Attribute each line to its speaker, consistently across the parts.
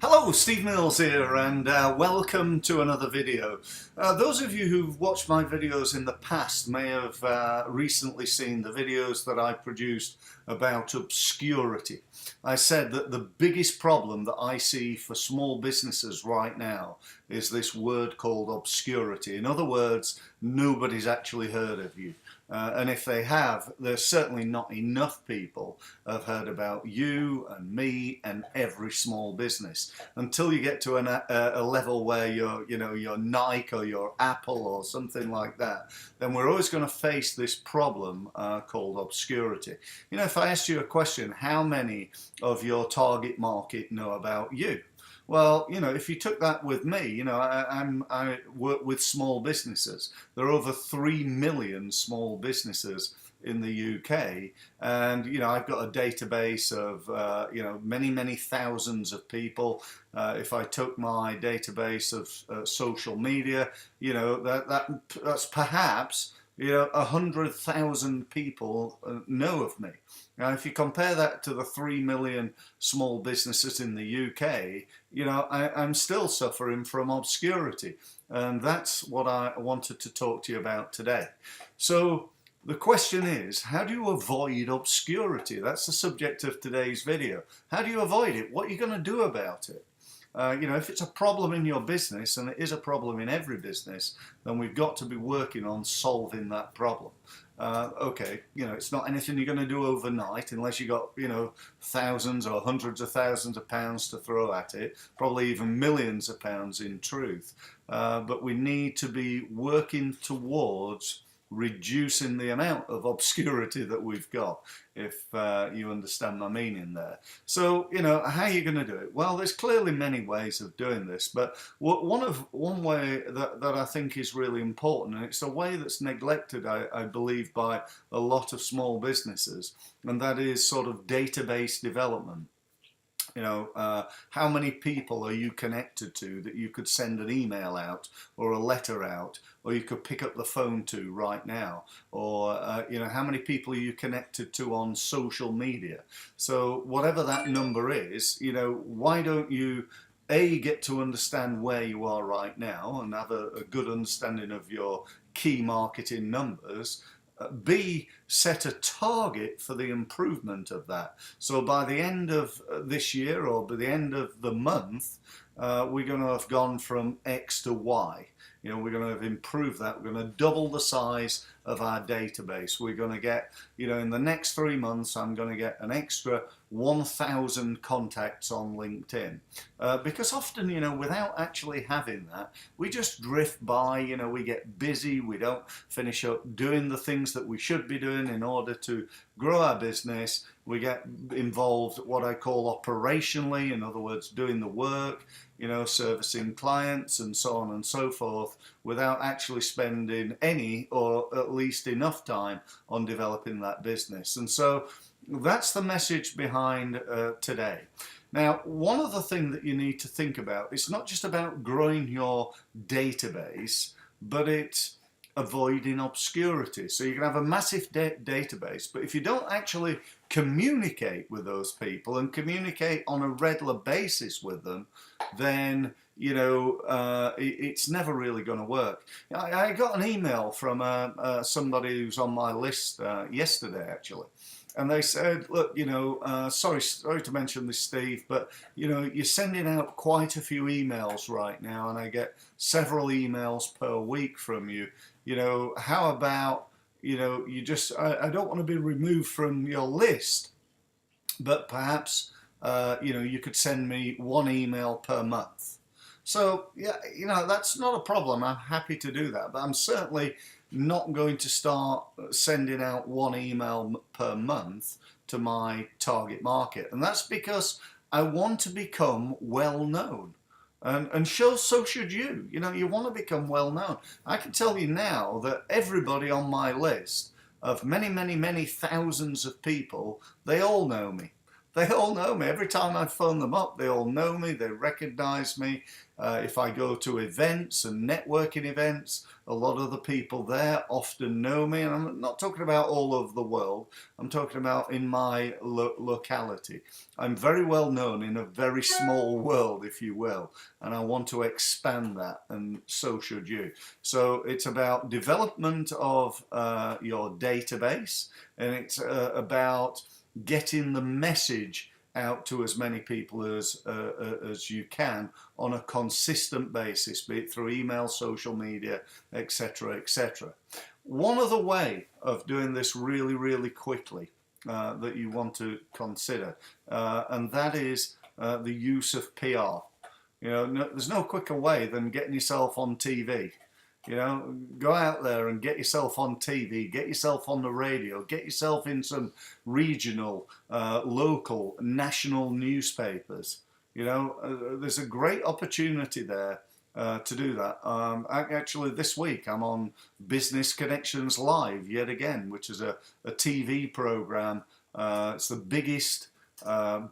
Speaker 1: Hello, Steve Mills here, and welcome to another video. Those of you who've watched my videos in the past may have recently seen the videos that I produced about obscurity. I said that the biggest problem that I see for small businesses right now is this word called obscurity. In other words, nobody's actually heard of you. And if they have, there's certainly not enough people have heard about you and me and every small business. Until you get to a level where you're Nike or you're Apple or something like that, then we're always going to face this problem called obscurity. You know, if I asked you a question, how many of your target market know about you? Well, you know, if you took that with me, you know, I work with small businesses. There are over 3 million small businesses in the UK, and you know, I've got a database of many thousands of people. If I took my database of social media, you know, that's perhaps 100,000 people know of me. Now, if you compare that to the 3 million small businesses in the UK, you know, I'm still suffering from obscurity. And that's what I wanted to talk to you about today. So the question is, how do you avoid obscurity? That's the subject of today's video. How do you avoid it? What are you going to do about it? You know, if it's a problem in your business, and it is a problem in every business, then we've got to be working on solving that problem. Okay, you know, it's not anything you're going to do overnight unless you got, you know, thousands or hundreds of thousands of pounds to throw at it, probably even millions of pounds in truth. But we need to be working towards reducing the amount of obscurity that we've got, if you understand my meaning there. So, you know, how are you going to do it? Well, there's clearly many ways of doing this, but one way that I think is really important, and it's a way that's neglected, I believe, by a lot of small businesses, and that is sort of database development. You know, how many people are you connected to that you could send an email out or a letter out, or you could pick up the phone to right now? Or, you know, how many people are you connected to on social media? So whatever that number is, you know, why don't you get to understand where you are right now and have a good understanding of your key marketing numbers, B, set a target for the improvement of that. So by the end of this year, or by the end of the month, we're going to have gone from X to Y. You know, we're going to have improved that. We're going to double the size of our database. We're going to get, you know, in the next 3 months, I'm going to get an extra 1,000 contacts on LinkedIn. Because often, you know, without actually having that, we just drift by, you know, we get busy, we don't finish up doing the things that we should be doing in order to grow our business. We get involved what I call operationally, in other words, doing the work, you know, servicing clients and so on and so forth, without actually spending any or at least enough time on developing that business. And so that's the message behind today. Now, one other thing that you need to think about, it's not just about growing your database, but it's avoiding obscurity. So you can have a massive database, but if you don't actually communicate with those people and communicate on a regular basis with them, then, you know, it's never really going to work. I got an email from somebody who's on my list yesterday, actually. And they said, look, you know, sorry to mention this, Steve, but, you know, you're sending out quite a few emails right now, and I get several emails per week from you. You know, how about, you know, you just, I don't want to be removed from your list, but perhaps, you know, you could send me 1 email per month. So, yeah, you know, that's not a problem. I'm happy to do that, but I'm certainly not going to start sending out 1 email per month to my target market. And that's because I want to become well known. And so should you. You know, you want to become well known. I can tell you now that everybody on my list of many thousands of people, they all know me. They all know me. Every time I phone them up, they all know me, they recognize me. If I go to events and networking events, a lot of the people there often know me. And I'm not talking about all over the world, I'm talking about in my locality. I'm very well known in a very small world, if you will, and I want to expand that, and so should you. So it's about development of your database, and it's about getting the message out to as many people as you can on a consistent basis, be it through email, social media, etc., etc. One other way of doing this really, really quickly that you want to consider, and that is the use of PR. You know, there's no quicker way than getting yourself on TV. You know, go out there and get yourself on TV, get yourself on the radio, get yourself in some regional, local, national newspapers. You know, there's a great opportunity there to do that. Actually, this week I'm on Business Connections Live yet again, which is a TV program. It's the biggest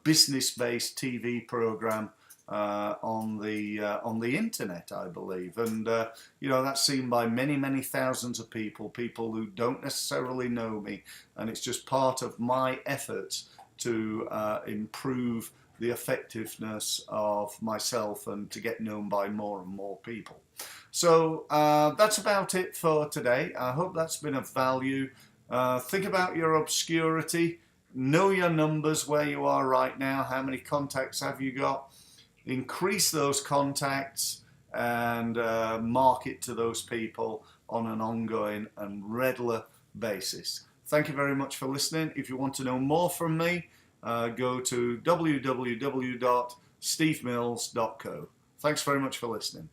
Speaker 1: business-based TV program on the internet, I believe, and you know, that's seen by many thousands of people who don't necessarily know me, and it's just part of my efforts to improve the effectiveness of myself and to get known by more and more people. So that's about it for today. I hope that's been of value. Think about your obscurity, know your numbers, where you are right now, how many contacts have you got. Increase those contacts and market to those people on an ongoing and regular basis. Thank you very much for listening. If you want to know more from me, go to www.stevemills.co. Thanks very much for listening.